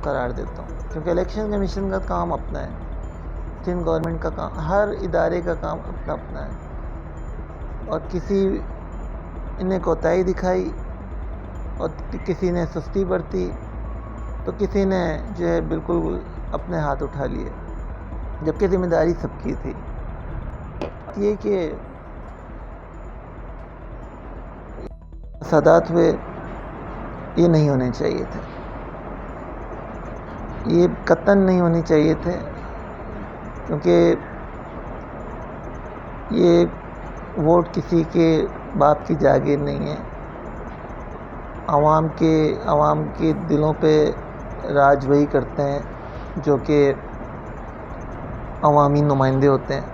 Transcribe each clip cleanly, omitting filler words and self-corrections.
قرار دیتا ہوں، کیونکہ الیکشن کمیشن کا کام اپنا ہے، سندھ گورنمنٹ کا کام، ہر ادارے کا کام اپنا اپنا ہے، اور کسی نے کوتاہی دکھائی اور کسی نے سستی برتی تو کسی نے جو ہے بالکل اپنے ہاتھ اٹھا لیے، جبکہ ذمہ داری سب کی تھی۔ یہ کہ فسادات ہوئے، یہ نہیں ہونے چاہیے تھے، یہ قطعاً نہیں ہونے چاہیے تھے، کیونکہ یہ ووٹ کسی کے باپ کی جاگیر نہیں ہے، عوام کے دلوں پہ راج وہی کرتے ہیں جو کہ عوامی نمائندے ہوتے ہیں۔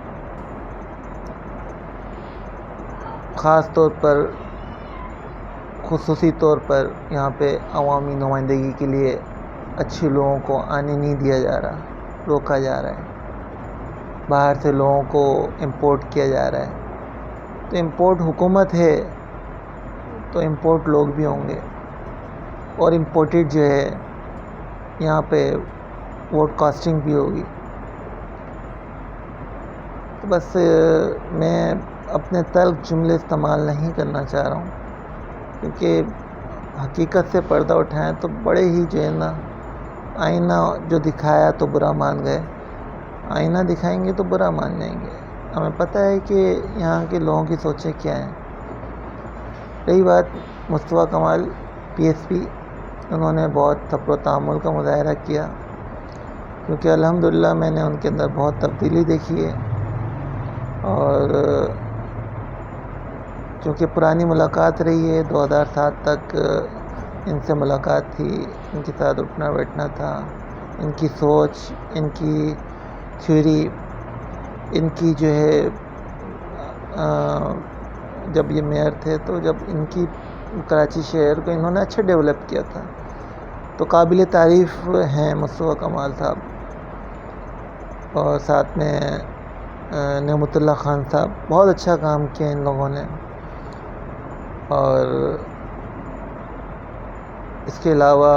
خصوصی طور پر یہاں پہ عوامی نمائندگی کے لیے اچھے لوگوں کو آنے نہیں دیا جا رہا، روکا جا رہا ہے، باہر سے لوگوں کو امپورٹ کیا جا رہا ہے۔ تو امپورٹ حکومت ہے تو امپورٹ لوگ بھی ہوں گے، اور امپورٹڈ جو ہے یہاں پہ ووٹ کاسٹنگ بھی ہوگی۔ تو بس میں اپنے تلخ جملے استعمال نہیں کرنا چاہ رہا ہوں، کیونکہ حقیقت سے پردہ اٹھائیں تو بڑے ہی جو ہے نا، آئینہ جو دکھایا تو برا مان گئے، آئینہ دکھائیں گے تو برا مان جائیں گے۔ ہمیں پتہ ہے کہ یہاں کے لوگوں کی سوچیں کیا ہیں۔ رہی بات مصطفیٰ کمال PSP، انہوں نے بہت صبر و تحمل کا مظاہرہ کیا، کیونکہ الحمدللہ میں نے ان کے اندر بہت تبدیلی دیکھی ہے، اور چونکہ پرانی ملاقات رہی ہے، 2007 تک ان سے ملاقات تھی، ان کے ساتھ اٹھنا بیٹھنا تھا، ان کی سوچ، ان کی تھیوری، ان کی جو ہے جب یہ میئر تھے تو جب ان کی کراچی شہر کو انہوں نے اچھا ڈیولپ کیا تھا، تو قابل تعریف ہیں مصطفیٰ کمال صاحب، اور ساتھ میں نعمت اللہ خان صاحب، بہت اچھا کام کیا ان لوگوں نے۔ اور اس کے علاوہ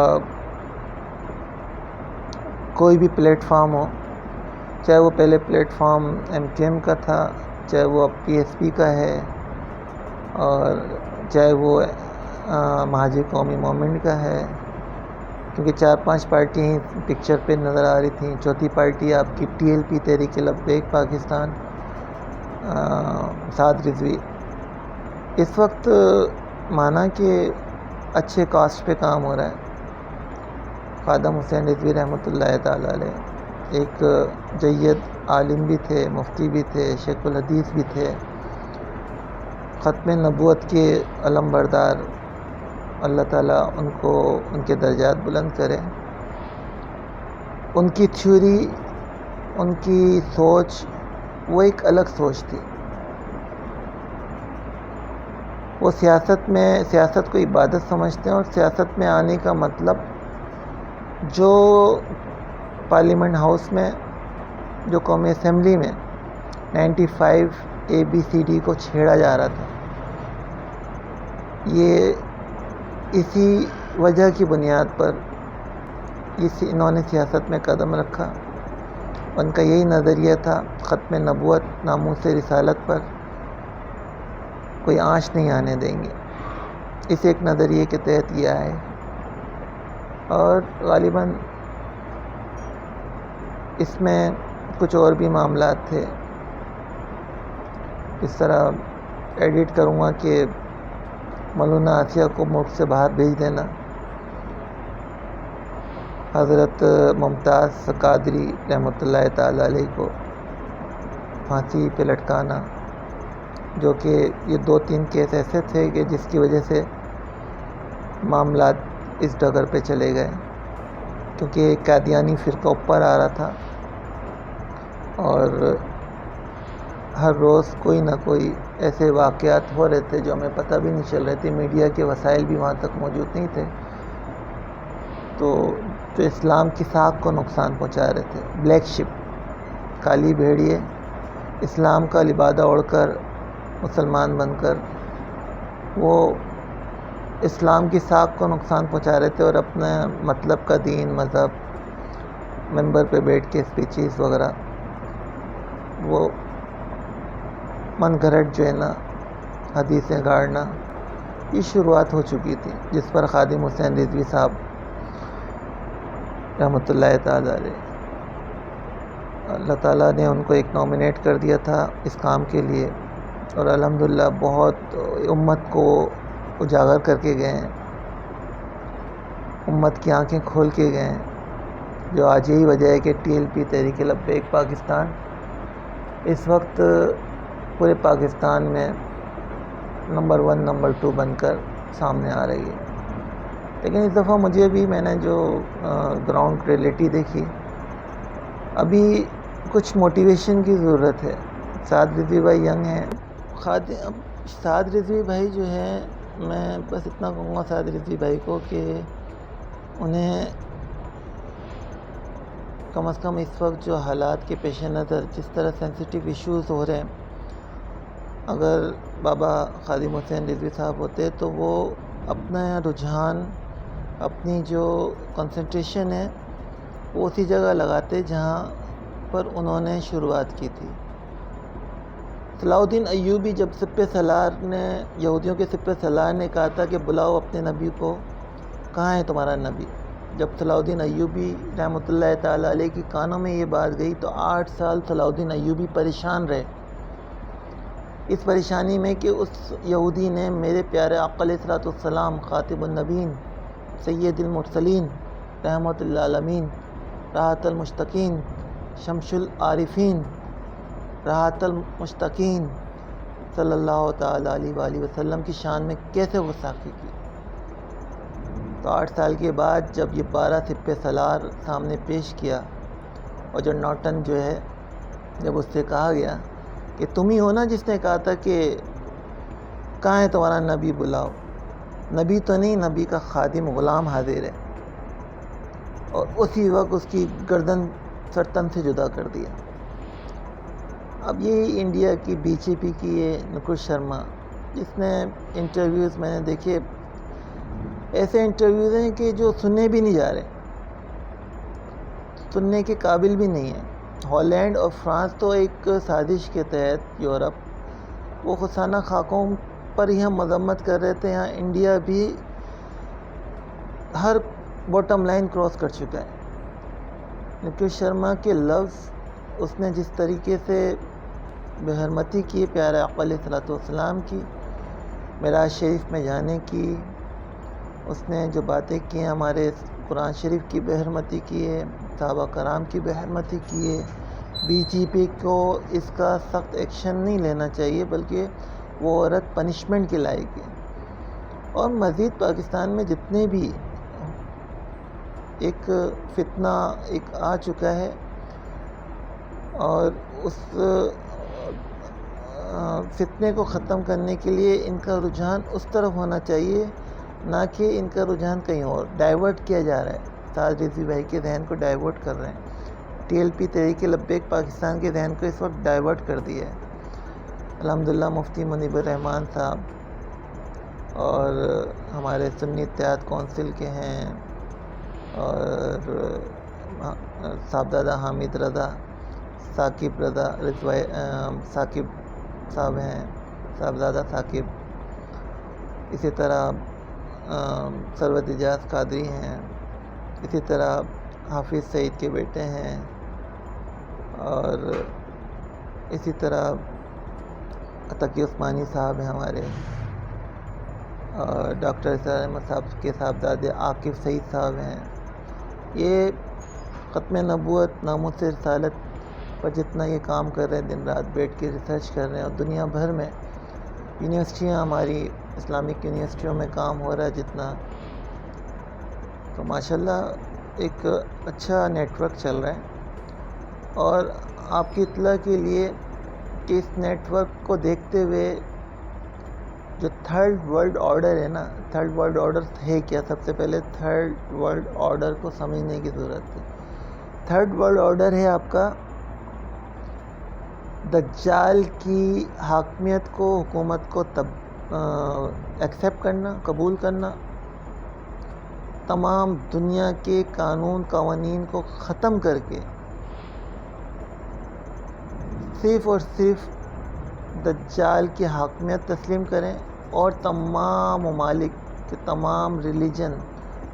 کوئی بھی پلیٹ فارم ہو، چاہے وہ پہلے پلیٹ فارم MKM کا تھا، چاہے وہ اب PSP کا ہے، اور چاہے وہ مہاجر قومی موومنٹ کا ہے، کیونکہ 4-5 پارٹیاں پکچر پہ نظر آ رہی تھیں، چوتھی پارٹی آپ کی TLP تحریک لبیک پاکستان، سعد رضوی، اس وقت مانا کہ اچھے کاسٹ پہ کام ہو رہا ہے۔ خادم حسین رضوی رحمۃ اللہ تعالی علیہ ایک جید عالم بھی تھے، مفتی بھی تھے، شیخ الحدیث بھی تھے، ختم نبوت کے علم بردار، اللہ تعالیٰ ان کو ان کے درجات بلند کرے۔ ان کی تھیوری، ان کی سوچ، وہ ایک الگ سوچ تھی۔ وہ سیاست کو عبادت سمجھتے ہیں، اور سیاست میں آنے کا مطلب جو پارلیمنٹ ہاؤس میں، جو قومی اسمبلی میں 95 ABCD کو چھیڑا جا رہا تھا، یہ اسی وجہ کی بنیاد پر انہوں نے سیاست میں قدم رکھا۔ ان کا یہی نظریہ تھا، ختم نبوت، ناموس رسالت پر کوئی آنچ نہیں آنے دیں گے، اس ایک نظریے کے تحت یہ آئے، اور غالباً اس میں کچھ اور بھی معاملات تھے۔ اس طرح ایڈٹ کروں گا کہ مولانا آسیہ کو ملک سے باہر بھیج دینا، حضرت ممتاز قادری رحمۃ اللہ تعالی علیہ کو پھانسی پہ لٹکانا، جو کہ یہ 2-3 کیس ایسے تھے کہ جس کی وجہ سے معاملات اس ڈگر پہ چلے گئے، کیونکہ قادیانی فرقہ اوپر آ رہا تھا، اور ہر روز کوئی نہ کوئی ایسے واقعات ہو رہے تھے جو ہمیں پتہ بھی نہیں چل رہے تھے، میڈیا کے وسائل بھی وہاں تک موجود نہیں تھے، تو جو اسلام کی ساکھ کو نقصان پہنچا رہے تھے، بلیک شپ، کالی بھیڑیے، اسلام کا لبادہ اوڑھ کر، مسلمان بن کر وہ اسلام کی ساکھ کو نقصان پہنچا رہے تھے اور اپنے مطلب کا دین مذہب منبر پہ بیٹھ کے اسپیچز وغیرہ وہ من گھڑت جو ہے نا حدیثیں گاڑنا یہ شروعات ہو چکی تھی، جس پر خادم حسین رضوی صاحب رحمۃ اللہ تعالیٰ علیہ اللہ تعالیٰ نے ان کو ایک نامینیٹ کر دیا تھا اس کام کے لیے، اور الحمدللہ بہت امت کو اجاگر کر کے گئے ہیں، امت کی آنکھیں کھول کے گئے ہیں، جو آج یہی وجہ ہے کہ TLP تحریک لبیک پاکستان اس وقت پورے پاکستان میں نمبر 1 نمبر 2 بن کر سامنے آ رہی ہے۔ لیکن اس دفعہ مجھے بھی میں نے جو گراؤنڈ ریئلٹی دیکھی، ابھی کچھ موٹیویشن کی ضرورت ہے۔ سعد رضوی بھائی ینگ ہیں، سعد رضوی بھائی جو ہے، میں بس اتنا کہوں گا سعد رضوی بھائی کو کہ انہیں کم از کم اس وقت جو حالات کے پیش نظر جس طرح سینسیٹیو ایشوز ہو رہے ہیں، اگر بابا خادم حسین رضوی صاحب ہوتے تو وہ اپنا رجحان، اپنی جو کنسنٹریشن ہے وہ اسی جگہ لگاتے جہاں پر انہوں نے شروعات کی تھی۔ صلاح الدین ایوبی جب سپہ سالار نے، یہودیوں کے سپہ سالار نے کہا تھا کہ بلاؤ اپنے نبی کو، کہاں ہے تمہارا نبی؟ جب صلاح الدین ایوبی رحمۃ اللہ تعالیٰ علیہ کی کانوں میں یہ بات گئی تو 8 سال صلاح الدین ایوبی پریشان رہے، اس پریشانی میں کہ اس یہودی نے میرے پیارے آقا علیہ الصلوۃ والسلام خاتم النبیین سید المرسلین رحمۃ للعالمین راحت المشتقین شمس العارفین راحت المشتقین صلی اللہ تعالیٰ علیہ وآلہ وسلم کی شان میں کیسے گستاخی کی۔ تو 8 سال کے بعد جب یہ 12 سپہ سالار سامنے پیش کیا، اور جو نوٹن جو ہے، جب اس سے کہا گیا کہ تم ہی ہو نا جس نے کہا تھا کہ کہاں ہے تمہارا نبی، بلاؤ، نبی تو نہیں، نبی کا خادم غلام حاضر ہے، اور اسی وقت اس کی گردن سرتن سے جدا کر دیا۔ اب یہی انڈیا کی BJP کی یہ نکھل شرما، جس نے انٹرویوز میں نے دیکھے، ایسے انٹرویوز ہیں کہ جو سننے بھی نہیں جا رہے، سننے کے قابل بھی نہیں ہیں۔ ہالینڈ اور فرانس تو ایک سازش کے تحت، یورپ وہ خسانہ خاکوں پر ہی ہم مذمت کر رہے تھے، یہاں انڈیا بھی ہر باٹم لائن کراس کر چکا ہے۔ نکھل شرما کے لفظ، اس نے جس طریقے سے بے حرمتی کی پیارے آقا علیہ الصلوۃ والسلام کی، معراج شریف میں جانے کی، اس نے جو باتیں کی ہیں، ہمارے قرآن شریف کی بے حرمتی کی ہے، صحابہ کرام کی بے حرمتی کی ہے۔ BJP کو اس کا سخت ایکشن نہیں لینا چاہیے، بلکہ وہ عورت پنشمنٹ کے لائق ہے۔ اور مزید پاکستان میں جتنے بھی ایک فتنہ ایک آ چکا ہے، اور اس فتنے کو ختم کرنے کے لیے ان کا رجحان اس طرف ہونا چاہیے، نہ کہ ان کا رجحان کہیں اور ڈائیورٹ کیا جا رہا ہے۔ سعد رضوی بھائی کے ذہن کو ڈائیورٹ کر رہے ہیں، TLP تحریک لبیک پاکستان کے ذہن کو اس وقت ڈائیورٹ کر دیا ہے۔ الحمدللہ مفتی منیب الرحمان صاحب اور ہمارے سنی اتحاد کونسل کے ہیں، اور صاحبزادہ حامد رضا، ثاقب رضا ثاقب صاحب ہیں، صاحبزادہ ثاقب، اسی طرح ثروت اجاز قادری ہیں، اسی طرح حافظ سعید کے بیٹے ہیں، اور اسی طرح تقی عثمانی صاحب ہیں ہمارے، اور ڈاکٹر اسرار احمد صاحب کے صاحبزادے عاقب سعید صاحب ہیں۔ یہ ختم نبوت، ناموس رسالت پر جتنا یہ کام کر رہے ہیں، دن رات بیٹھ کے ریسرچ کر رہے ہیں، اور دنیا بھر میں یونیورسٹیاں، ہماری اسلامک یونیورسٹیوں میں کام ہو رہا ہے جتنا، تو ماشاءاللہ ایک اچھا نیٹ ورک چل رہا ہے۔ اور آپ کی اطلاع کے لیے کہ اس نیٹ ورک کو دیکھتے ہوئے جو تھرڈ ورلڈ آرڈر ہے نا، تھرڈ ورلڈ آرڈر ہے کیا؟ سب سے پہلے تھرڈ ورلڈ آرڈر کو سمجھنے کی ضرورت ہے۔ تھرڈ ورلڈ آرڈر ہے آپ کا دجال کی حاکمیت کو، حکومت کو ایکسیپٹ کرنا، قبول کرنا، تمام دنیا کے قانون قوانین کو ختم کر کے صرف اور صرف دجال کی حاکمیت تسلیم کریں، اور تمام ممالک کے تمام ریلیجن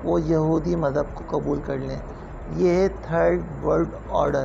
وہ یہودی مذہب کو قبول کر لیں۔ یہ ہے تھرڈ ورلڈ آرڈر۔